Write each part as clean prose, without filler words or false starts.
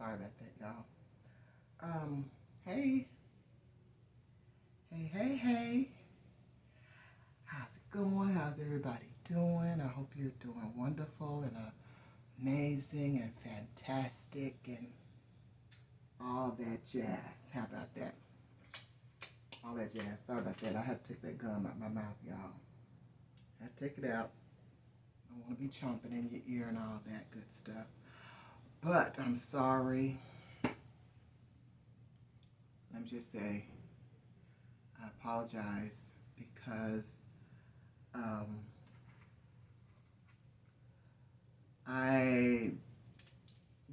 Sorry about that, y'all. Hey, hey. How's it going? How's everybody doing? I hope you're doing wonderful and amazing and fantastic and all that jazz. How about that? All that jazz. Sorry about that. I had to take that gum out my mouth, y'all. I had to take it out. I don't want to be chomping in your ear and all that good stuff. But I'm sorry. Let me just say, I apologize because I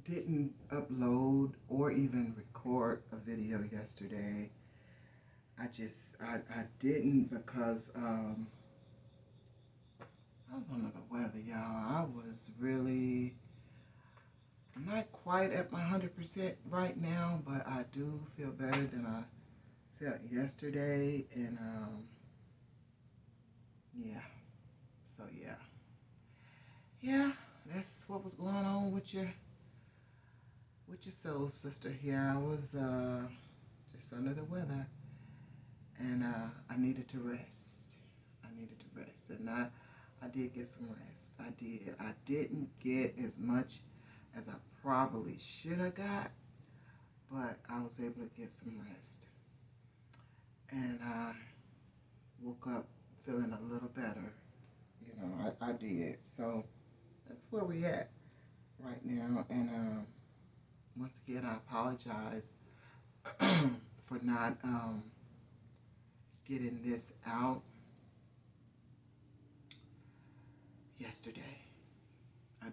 didn't upload or even record a video yesterday. I didn't because I was under the weather, y'all. I was really not quite at my 100% right now, but I do feel better than I felt yesterday, and yeah. So yeah, that's what was going on with your soul sister here. I was just under the weather, and I needed to rest. And I did get some rest. I did. I didn't get as much as I probably should have got, but I was able to get some rest, and I woke up feeling a little better. You know, I did. So that's where we at right now, and once again, I apologize for not getting this out yesterday. I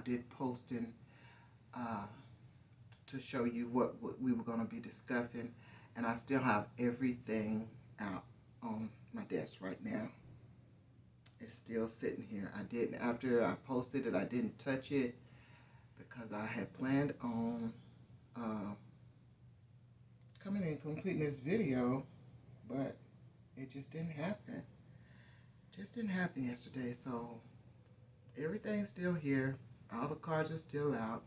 did post in to show you what we were going to be discussing, and I still have everything out on my desk right now. It's still sitting here. After I posted it, I didn't touch it because I had planned on coming and completing this video, but it just didn't happen. Just didn't happen yesterday, so everything's still here. All the cards are still out.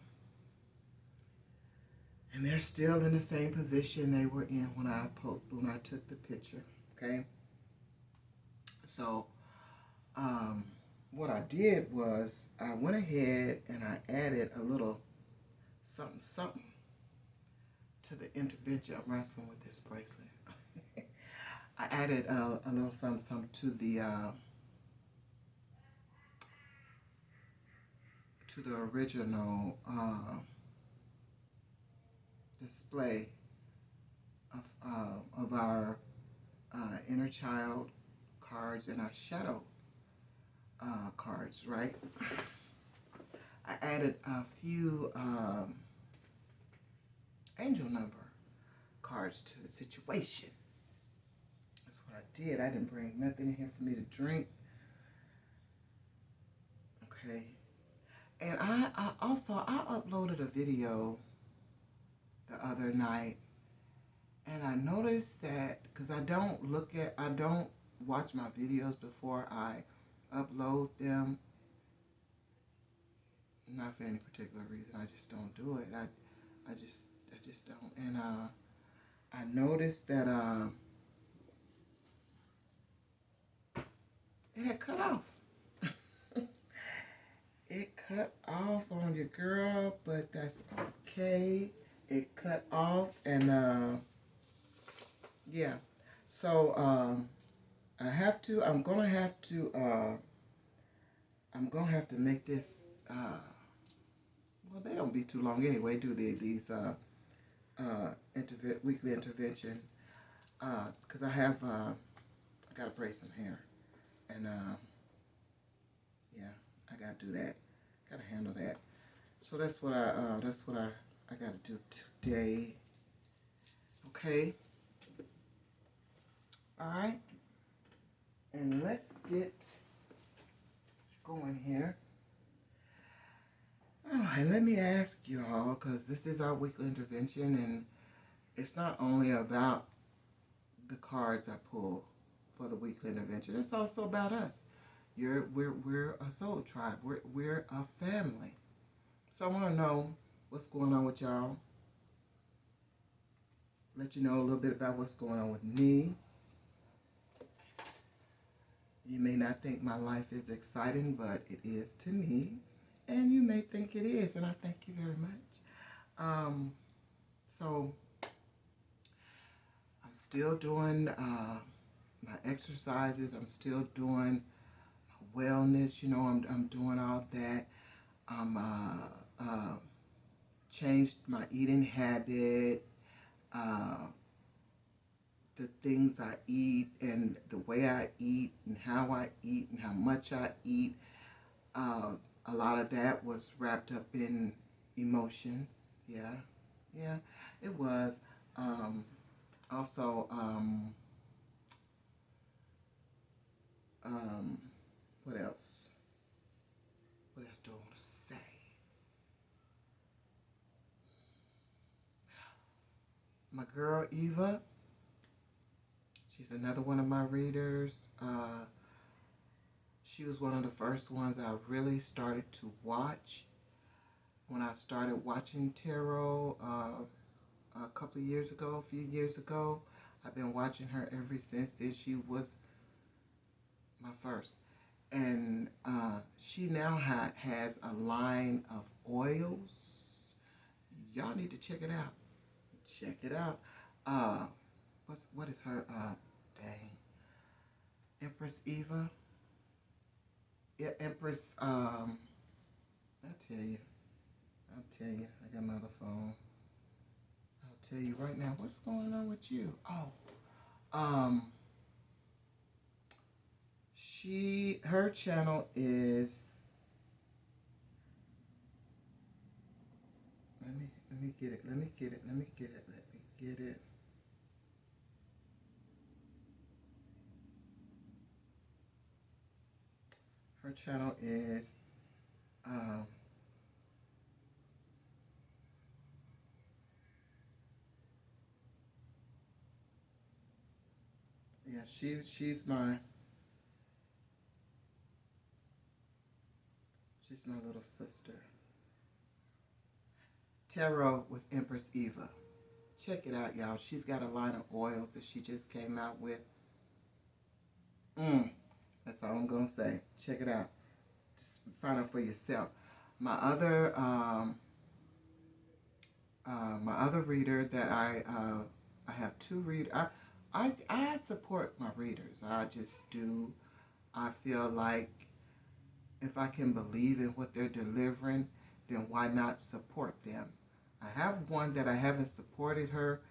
And they're still in the same position they were in when I took the picture. Okay? So what I did was I went ahead and I added a little something to the intervention. I'm wrestling with this bracelet. I added a little something to the original display of our inner child cards and our shadow cards, right? I added a few angel number cards to the situation. That's what I did. I didn't bring nothing in here for me to drink. Okay. And I uploaded a video the other night, and I noticed that because I don't watch my videos before I upload them. Not for any particular reason. I just don't do it. I just don't. And I noticed that it had cut off. It cut off on your girl, but that's okay. It cut off, and yeah. So I'm gonna have to make this. Well, they don't be too long anyway, do they? These weekly intervention. Because I gotta braid some hair, and yeah, I gotta do that. Gotta handle that. So that's what I gotta do today. Okay. All right. And let's get going here. All right, let me ask y'all, because this is our weekly intervention, and it's not only about the cards I pull for the weekly intervention. It's also about us. We're a soul tribe. We're a family. So I want to know, what's going on with y'all. Let you know a little bit about what's going on with me. You may not think my life is exciting, but it is to me. And you may think it is, and I thank you very much. So I'm still doing my exercises. I'm still doing my wellness. You know, I'm doing all that. I'm changed my eating habit. The things I eat and the way I eat and how I eat and how much I eat. Uh, a lot of that was wrapped up in emotions. Yeah, yeah, it was. Also, um, what else? What else do I want to say? My girl Eva, she's another one of my readers. She was one of the first ones I really started to watch when I started watching tarot a couple of years ago, a few years ago. I've been watching her ever since then. She was my first. And she now has a line of oils. Y'all need to check it out. Check it out. Uh, what is her? Dang, Empress Eva. Yeah, Empress. I'll tell you. I got my other phone. I'll tell you right now. What's going on with you? Oh, her channel is. Let me get it. Let me get it. Let me get it. Let me get it. Her channel is. Um, yeah, she's my little sister. Tarot with Empress Eva. Check it out, y'all. She's got a line of oils that she just came out with. That's all I'm gonna say. Check it out. Just find out for yourself. My other reader that I have two read. I support my readers. I just do. I feel like if I can believe in what they're delivering, then why not support them? I have one that I haven't supported her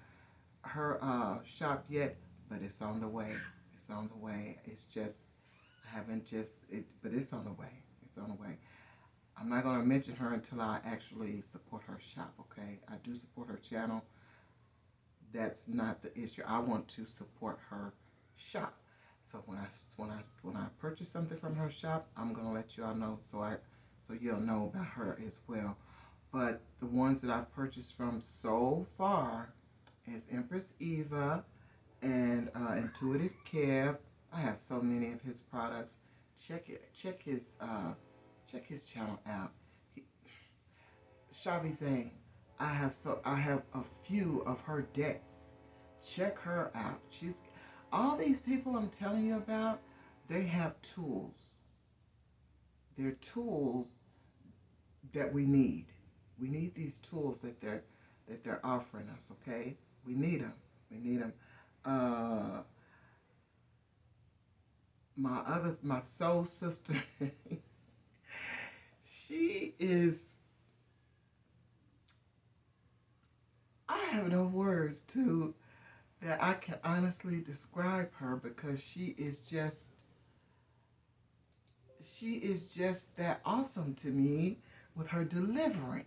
shop yet, but it's on the way. It's on the way. It's just I haven't just it, but it's on the way. It's on the way. I'm not gonna mention her until I actually support her shop. Okay, I do support her channel. That's not the issue. I want to support her shop. So when I purchase something from her shop, I'm gonna let y'all know so you'll know about her as well. But the ones that I've purchased from so far is Empress Eva and Intuitive Kev. I have so many of his products. Check his channel out. Shavi Zane. I have a few of her decks. Check her out. She's all these people I'm telling you about. They have tools. They're tools that we need. We need these tools that they're offering us. Okay, we need them. We need them. My soul sister. She is. I have no words to that I can honestly describe her because she is just that awesome to me with her deliverance.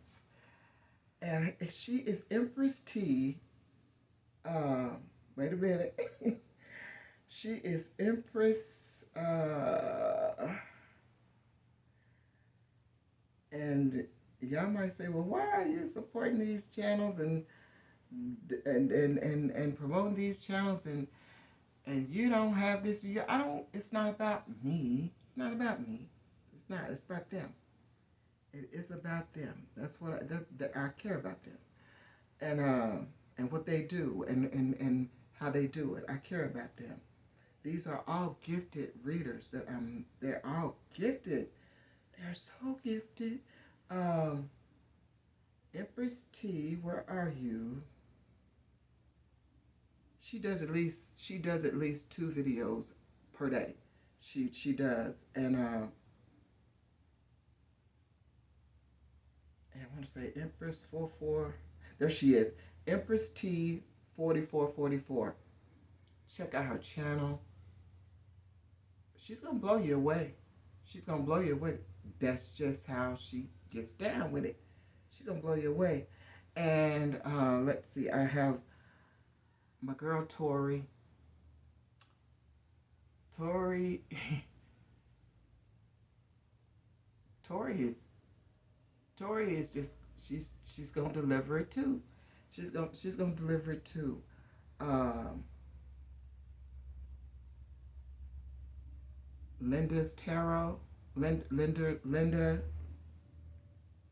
And she is Empress T. Wait a minute. She is Empress. And y'all might say, well, why are you supporting these channels and promoting these channels and you don't have this? It's not about me. It's not about me. It's not. It's about them. It is about them. That's what I care about them, and what they do, and how they do it. I care about them. These are all gifted readers that they're all gifted. They're so gifted. Um, Empress T, where are you? She does at least 2 videos per day. She does, and I want to say Empress 44. There she is, Empress T 4444. Check out her channel. She's gonna blow you away. She's gonna blow you away. That's just how she gets down with it. She's gonna blow you away. And let's see, I have my girl Tori. Tori, Tori is Tori is just she's gonna deliver it too. She's gonna deliver it too. Um, Linda's tarot. Linda.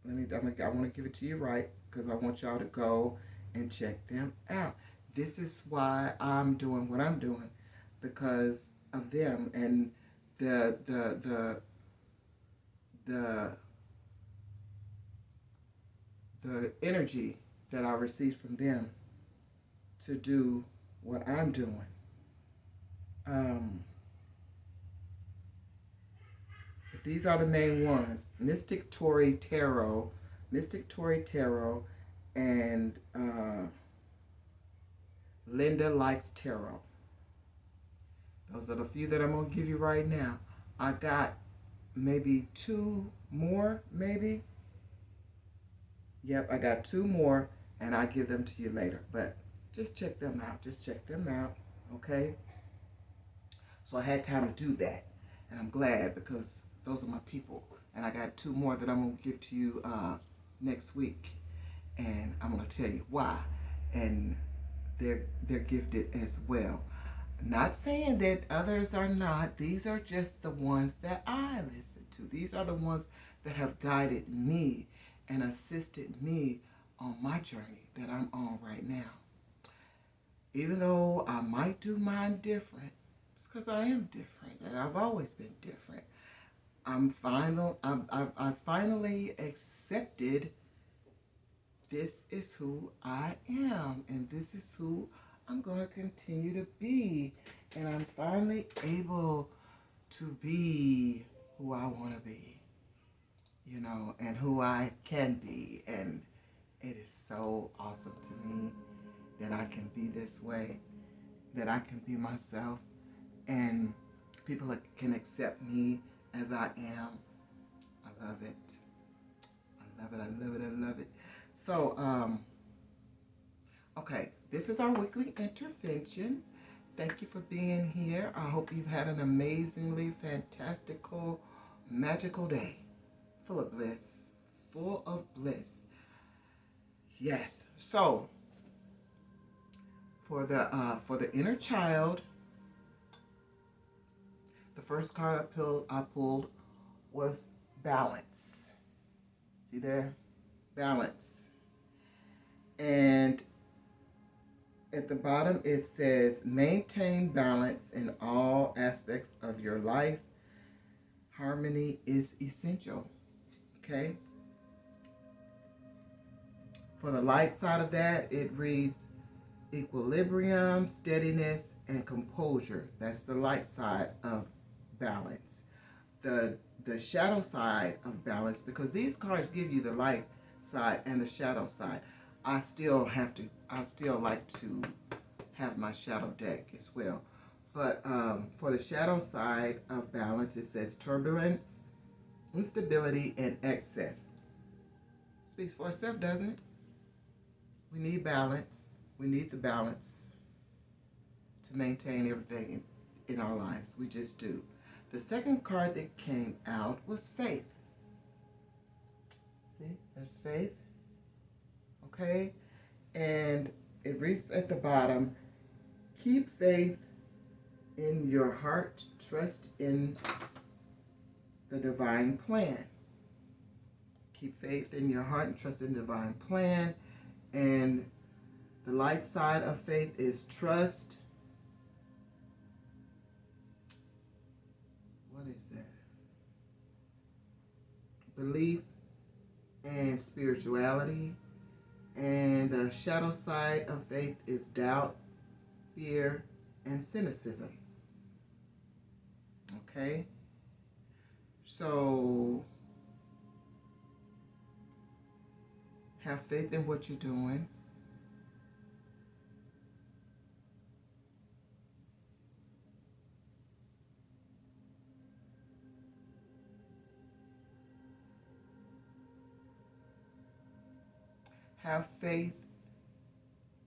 I want to give it to you right because I want y'all to go and check them out. This is why I'm doing what I'm doing, because of them and the the the the the energy that I received from them to do what I'm doing. Um, but these are the main ones: Mystic Tori Tarot, and Linda Likes Tarot. Those are the few that I'm gonna give you right now. I got maybe 2 more, maybe. Yep, I got 2 more, and I'll give them to you later. But just check them out. Just check them out, okay? So I had time to do that, and I'm glad because those are my people. And I got 2 more that I'm gonna give to you next week, and I'm gonna tell you why. And they're gifted as well. Not saying that others are not. These are just the ones that I listen to. These are the ones that have guided me and assisted me on my journey that I'm on right now. Even though I might do mine different, it's because I am different. And I've always been different. I finally accepted this is who I am, and this is who I'm going to continue to be. And I'm finally able to be who I want to be, and who I can be. And it is so awesome to me that I can be this way, that I can be myself, and people can accept me as I am. I love it. I love it. I love it. I love it. So, okay, this is our weekly intervention. Thank you for being here. I hope you've had an amazingly fantastical, magical day, full of bliss, full of bliss. Yes. So, for the inner child, the first card I pulled was balance. See there? Balance. And at the bottom it says maintain balance in all aspects of your life. Harmony is essential. Okay? For the light side of that, it reads equilibrium, steadiness, and composure. That's the light side of balance. The shadow side of balance, because these cards give you the light side and the shadow side. I still like to have my shadow deck as well. But for the shadow side of balance, it says turbulence, instability, and excess. Speaks for itself, doesn't it? We need balance. We need the balance to maintain everything in our lives. We just do. The second card that came out was faith. See, there's faith. Okay? And it reads at the bottom, keep faith in your heart, trust in the divine plan. Keep faith in your heart and trust in divine plan. And the light side of faith is trust. What is that? Belief and spirituality. And the shadow side of faith is doubt, fear, and cynicism. Okay? So, have faith in what you're doing. Have faith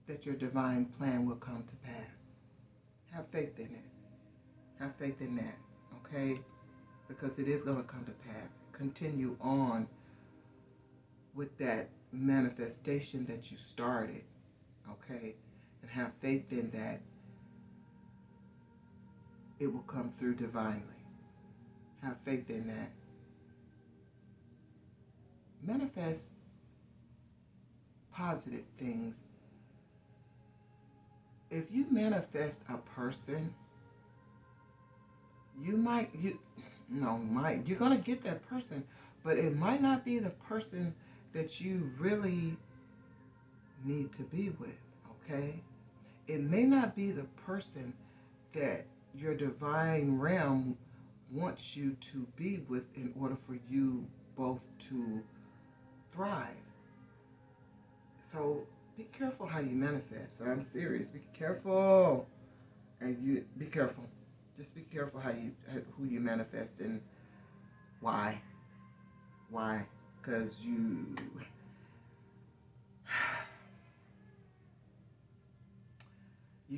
that your divine plan will come to pass. Have faith in it. Have faith in that, okay? Because it is going to come to pass. Continue on with that manifestation that you started, okay? And have faith in that it will come through divinely. Have faith in that. Manifest positive things. If you manifest a person, you're going to get that person, but it might not be the person that you really need to be with, okay? It may not be the person that your divine realm wants you to be with in order for you both to thrive. So be careful how you manifest. I'm serious. Be careful. And you be careful. Just be careful who you manifest and why. Why? Because you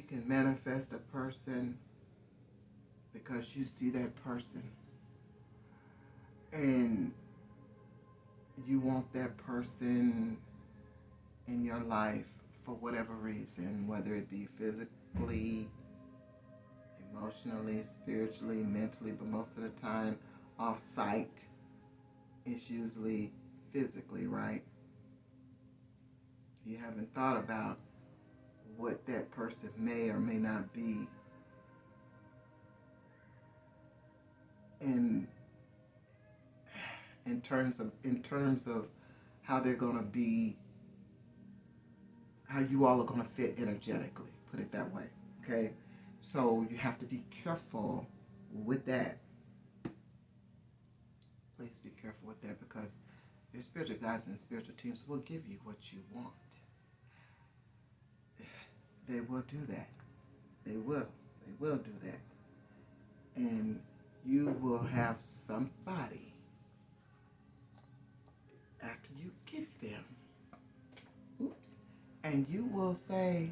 can manifest a person because you see that person and you want that person in your life for whatever reason, whether it be physically, emotionally, spiritually, mentally, but most of the time off site, it's usually physically, right? You haven't thought about what that person may or may not be. In terms of how they're going to be, how you all are going to fit energetically, put it that way, okay? So you have to be careful with that. Please be careful with that, because your spiritual guides and spiritual teams will give you what you want. They will do that. They will do that. And you will have somebody, after you get them, and you will say,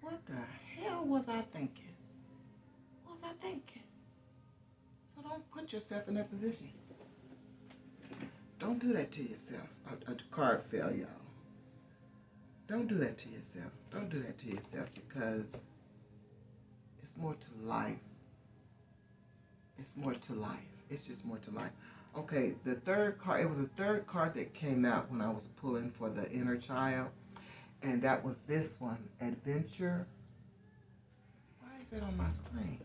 what the hell was I thinking? What was I thinking? So don't put yourself in that position. Don't do that to yourself. A card fell, y'all. Don't do that to yourself. Don't do that to yourself, because it's more to life. It's more to life. It's just more to life. Okay, the third card, it was the third card that came out when I was pulling for the inner child. And that was this one, Adventure. Why is it on my screen?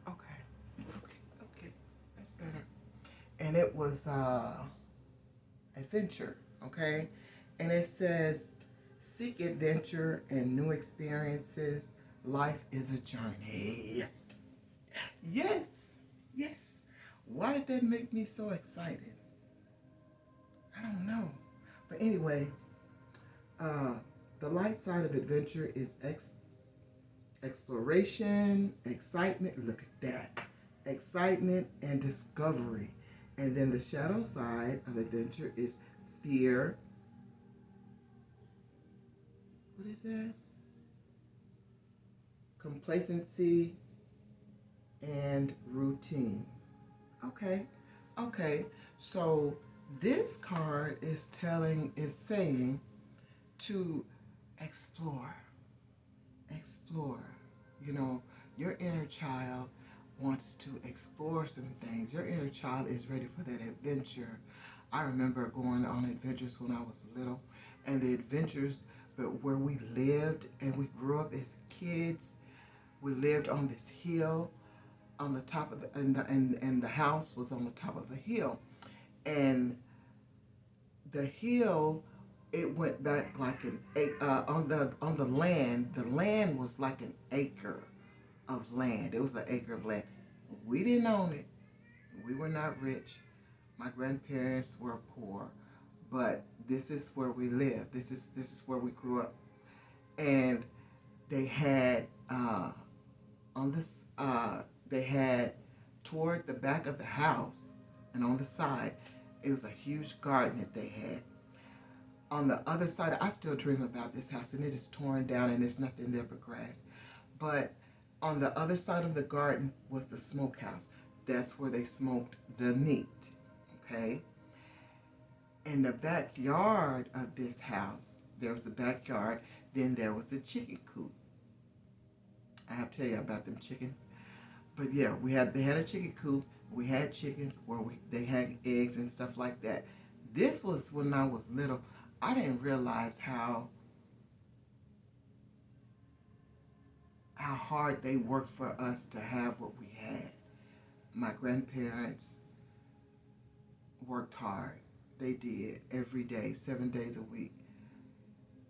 Okay, that's better. And it was Adventure, okay? And it says, seek adventure and new experiences. Life is a journey. Yes. Why did that make me so excited? I don't know. But anyway, the light side of adventure is exploration, excitement. Look at that. Excitement and discovery. And then the shadow side of adventure is fear. What is that? Complacency and routine. Okay. So this card is saying to explore. You know, your inner child wants to explore some things. Your inner child is ready for that adventure. I remember going on adventures when I was little, and the adventures but where we lived and we grew up as kids. We lived on this hill on the top of and the house was on the top of a hill. And the hill, it went back like on the land. The land was like an acre of land. It was an acre of land. We didn't own it. We were not rich. My grandparents were poor, but this is where we lived. This is where we grew up. And they had on this they had toward the back of the house and on the side, it was a huge garden that they had. On the other side, I still dream about this house, and it is torn down and there's nothing there but grass. But on the other side of the garden was the smokehouse. That's where they smoked the meat. Okay? In the backyard of this house, there was a backyard, then there was a chicken coop. I have to tell you about them chickens. But yeah, they had a chicken coop. We had chickens where they had eggs and stuff like that. This was when I was little. I didn't realize how hard they worked for us to have what we had. My grandparents worked hard. They did every day, 7 days a week.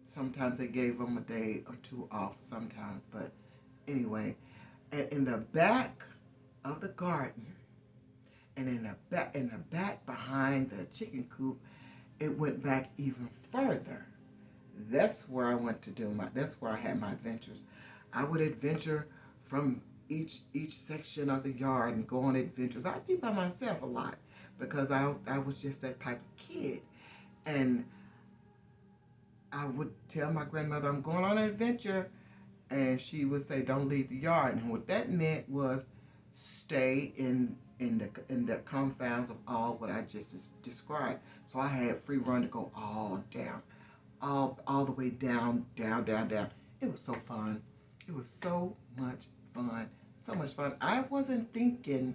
Sometimes they gave them a day or two off sometimes, but anyway, and in the back of the garden and in the back behind the chicken coop, it went back even further. That's where I went to that's where I had my adventures. I would adventure from each section of the yard and go on adventures. I'd be by myself a lot because I was just that type of kid. And I would tell my grandmother I'm going on an adventure, and she would say don't leave the yard. And what that meant was stay in the confounds of all what I just described. So I had free run to go all down, all the way down, down, down, down. It was so fun. It was so much fun. So much fun. I wasn't thinking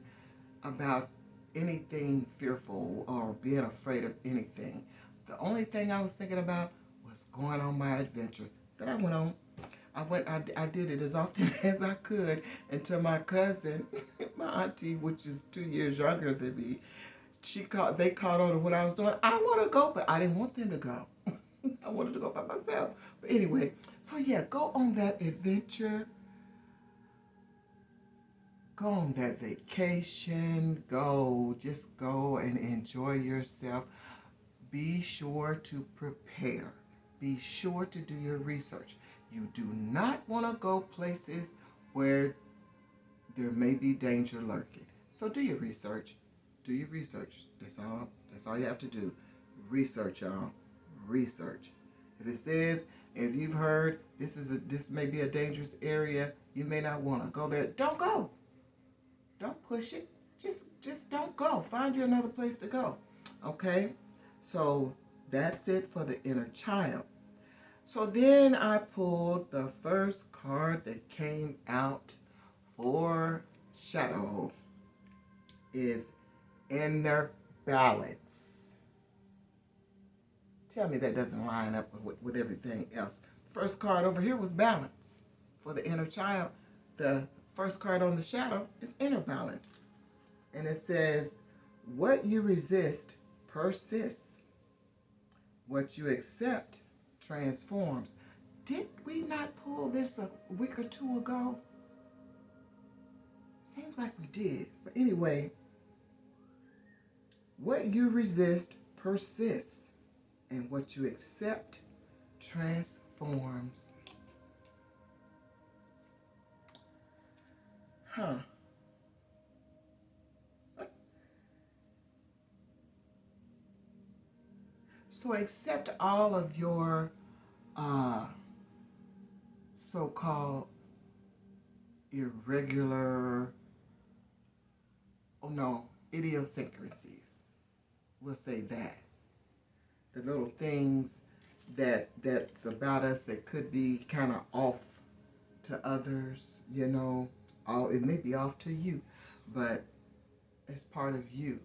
about anything fearful or being afraid of anything. The only thing I was thinking about was going on my adventure that I went on. I did it as often as I could until my cousin, my auntie, which is 2 years younger than me, they caught on to what I was doing. I want to go, but I didn't want them to go. I wanted to go by myself. But anyway, so yeah, go on that adventure. Go on that vacation. Just go and enjoy yourself. Be sure to prepare. Be sure to do your research. You do not want to go places where there may be danger lurking. So do your research. Do your research. That's all you have to do. Research, y'all. Research. If it says, if you've heard this may be a dangerous area, you may not want to go there. Don't go. Don't push it. Just don't go. Find you another place to go. Okay? So that's it for the inner child. So then I pulled the first card that came out for Shadow is Inner Balance. Tell me that doesn't line up with everything else. First card over here was Balance. For the inner child, the first card on the Shadow is Inner Balance. And it says, what you resist persists. What you accept transforms. Did we not pull this a week or two ago? Seems like we did. But anyway, what you resist persists. And what you accept transforms. Huh. So accept all of your so-called idiosyncrasies. We'll say that. The little things that's about us that could be kind of off to others, it may be off to you, but it's part of you,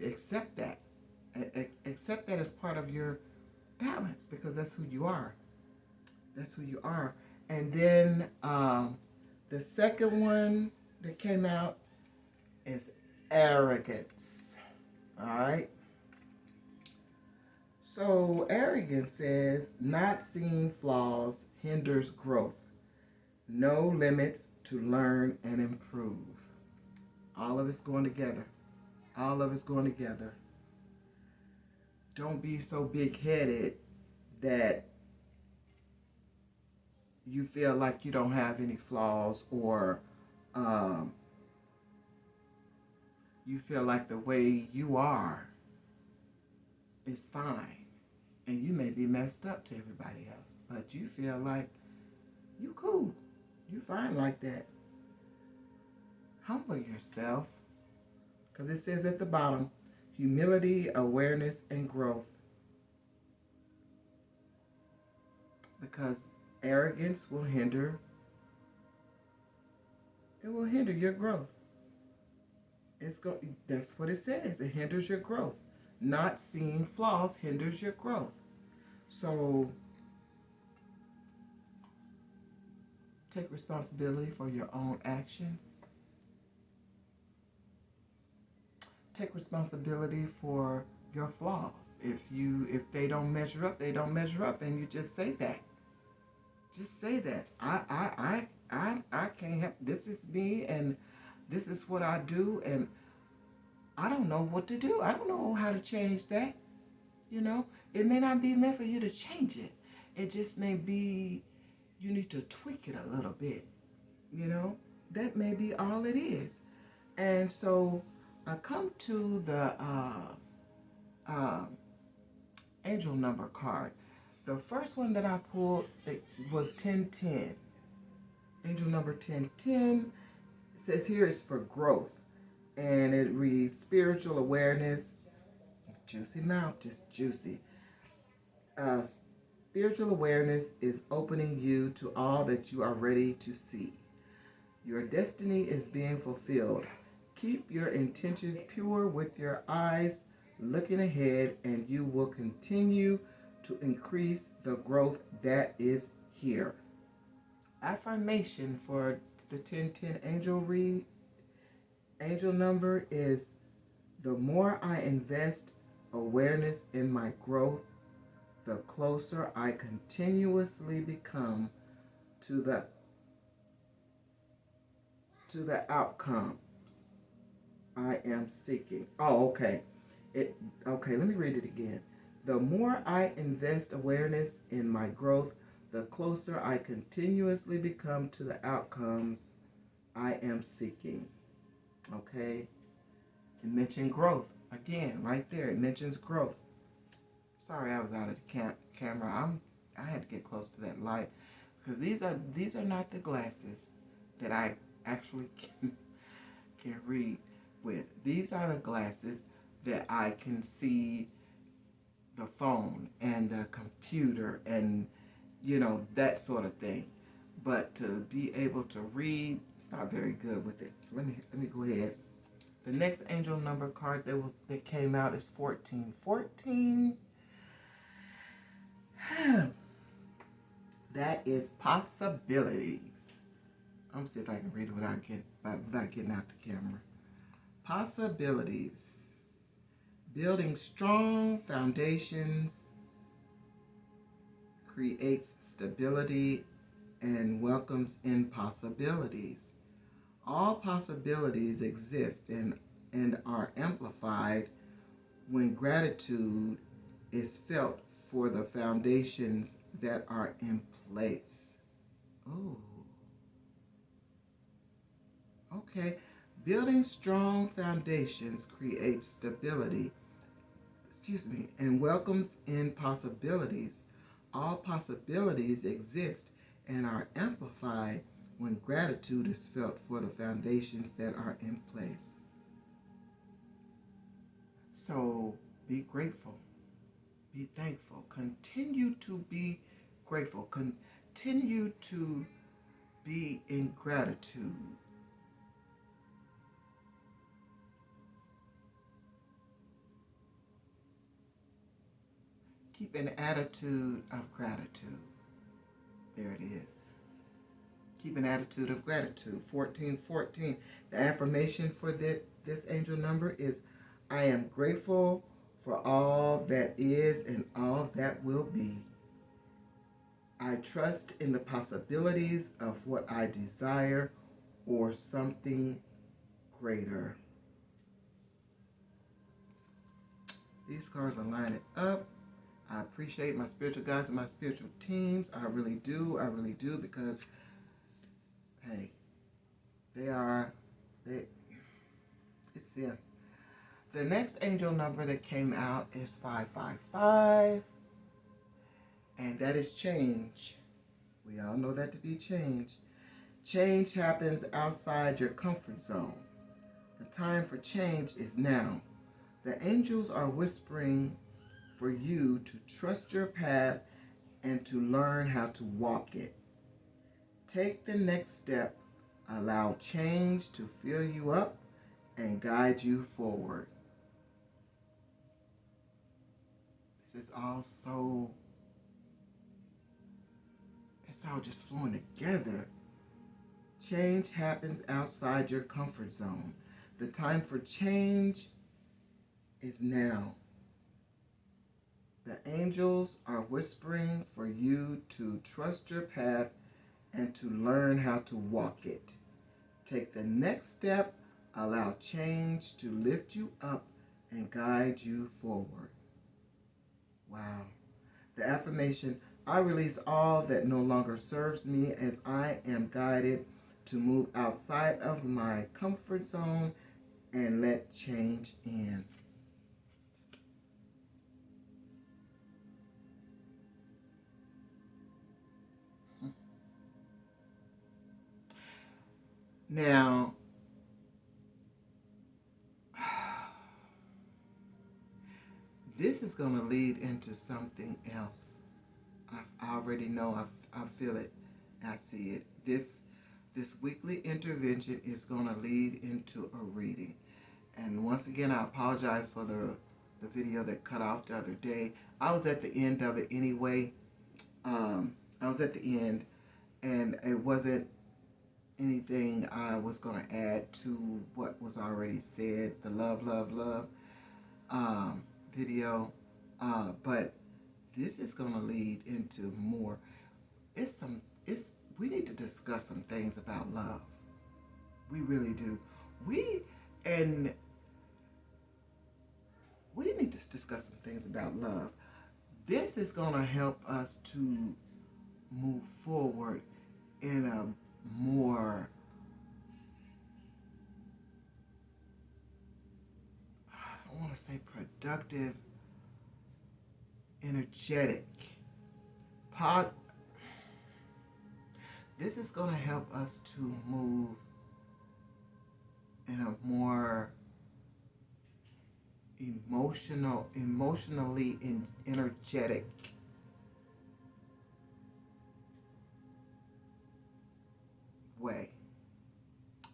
accept that. Accept that as part of your balance, because that's who you are. That's who you are. And then the second one that came out is arrogance. All right. So arrogance says not seeing flaws hinders growth. No limits to learn and improve. All of it's going together. All of it's going together. Don't be so big-headed that you feel like you don't have any flaws, or you feel like the way you are is fine. And you may be messed up to everybody else, but you feel like you cool. You fine like that. Humble yourself. Because it says at the bottom, humility, awareness, and growth. Because arrogance will hinder your growth. That's what it says. It hinders your growth. Not seeing flaws hinders your growth. So take responsibility for your own actions. Take responsibility for your flaws. If they don't measure up, they don't measure up, and you just say that. Just say that. I can't help. This is me, and this is what I do, and I don't know what to do. I don't know how to change that. It may not be meant for you to change it. It just may be you need to tweak it a little bit. That may be all it is. And so I come to the angel number card. The first one that I pulled, it was 1010. Angel number 1010 says here is for growth. And it reads spiritual awareness. Juicy mouth, just juicy. Spiritual awareness is opening you to all that you are ready to see. Your destiny is being fulfilled. Keep your intentions pure with your eyes looking ahead, and you will continue to increase the growth that is here. Affirmation for the 1010 angel number is, the more I invest awareness in my growth, the closer I continuously become to the outcomes I am seeking. Oh, okay. Okay, let me read it again. The more I invest awareness in my growth, the closer I continuously become to the outcomes I am seeking. Okay? It mentioned growth. Again, right there, it mentions growth. Sorry, I was out of the camera. I had to get close to that light, because these are not the glasses that I actually can read with. These are the glasses that I can see the phone and the computer and that sort of thing. But to be able to read, it's not very good with it. So let me go ahead. The next angel number card that came out is 14. 14. That is possibilities. I'm gonna see if I can read it without getting out the camera. Possibilities. Building strong foundations creates stability and welcomes in possibilities. All possibilities exist and are amplified when gratitude is felt for the foundations that are in place. Oh. Okay. Building strong foundations creates stability, and welcomes in possibilities. All possibilities exist and are amplified when gratitude is felt for the foundations that are in place. So be grateful. Be thankful. Continue to be grateful. Continue to be in gratitude. Keep an attitude of gratitude. There it is. Keep an attitude of gratitude. 1414. The affirmation for this angel number is, I am grateful for all that is and all that will be. I trust in the possibilities of what I desire or something greater. These cards are lining up. I appreciate my spiritual guides and my spiritual teams. I really do. I really do, because, hey, it's them. The next angel number that came out is 555, and that is change. We all know that to be change. Change happens outside your comfort zone. The time for change is now. The angels are whispering for you to trust your path and to learn how to walk it. Take the next step. Allow change to fill you up and guide you forward. This is all it's all just flowing together. Change happens outside your comfort zone. The time for change is now. The angels are whispering for you to trust your path and to learn how to walk it. Take the next step. Allow change to lift you up and guide you forward. Wow. The affirmation, I release all that no longer serves me as I am guided to move outside of my comfort zone and let change in. Now, this is going to lead into something else. I already know. I feel it. I see it. This weekly intervention is going to lead into a reading. And once again, I apologize for the video that cut off the other day. I was at the end of it anyway. I was at the end, and it wasn't anything I was going to add to what was already said, the love video, but this is going to lead into more. We need to discuss some things about love. We really do. We need to discuss some things about love. This is going to help us to move forward in a more, I want to say, productive, energetic. This is going to help us to move in a more emotionally energetic way.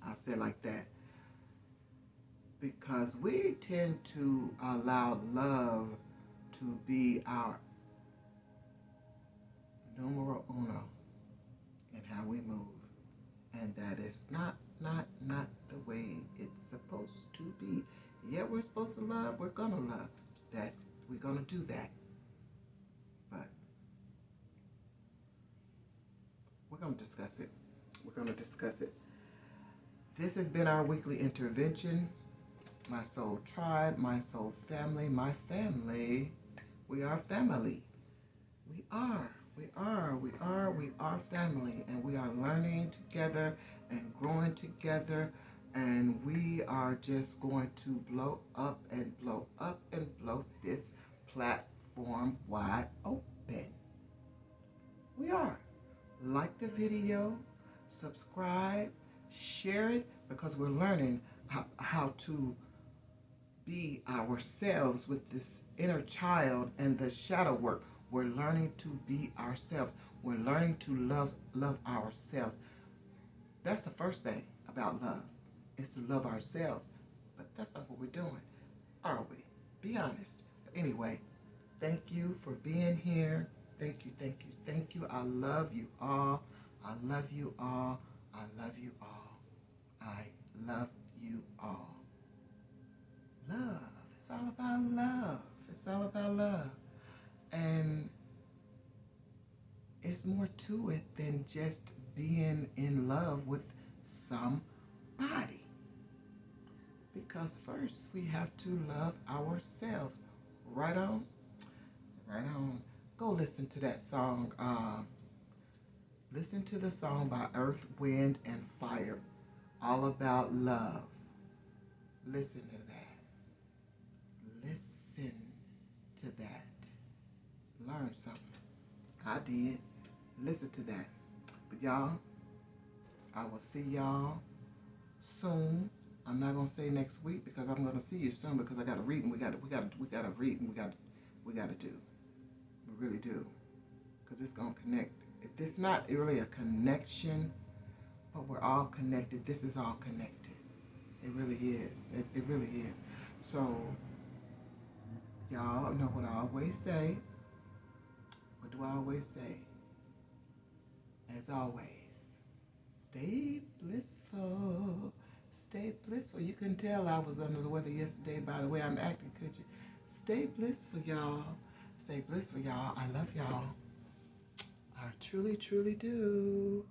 I'll say it like that. Because we tend to allow love to be our numero uno in how we move. And that is not the way it's supposed to be. Yeah, we're supposed to love. We're going to love. We're going to do that. But we're going to discuss it. We're going to discuss it. This has been our weekly intervention. My soul tribe, my soul family, my family. We are family. We are family, and we are learning together and growing together, and we are just going to blow up and blow up and blow this platform wide open. We are. Like the video, subscribe, share it, because we're learning how to be ourselves with this inner child and the shadow work. We're learning to be ourselves. We're learning to love ourselves. That's the first thing about love, is to love ourselves. But that's not what we're doing, are we? Be honest. But anyway, thank you for being here. Thank you, thank you, thank you. I love you all. I love you all. I love you all. I love you all. Love. It's all about love. It's all about love. And it's more to it than just being in love with somebody. Because first we have to love ourselves. Right on? Right on. Go listen to that song. Listen to the song by Earth, Wind, and Fire. All about love. Listen to that. Listen to that. Learn something. I did. Listen to that. But y'all, I will see y'all soon. I'm not gonna say next week because I'm gonna see you soon because I got to read and we got to read and we got to do. We really do, because it's gonna connect. It's not really a connection, but we're all connected. This is all connected. It really is. It really is. So y'all know what I always say. What do I always say? As always, stay blissful. Stay blissful. You can tell I was under the weather yesterday by the way I'm acting, could you? Stay blissful, y'all. Stay blissful, y'all. I love y'all. I truly, truly do.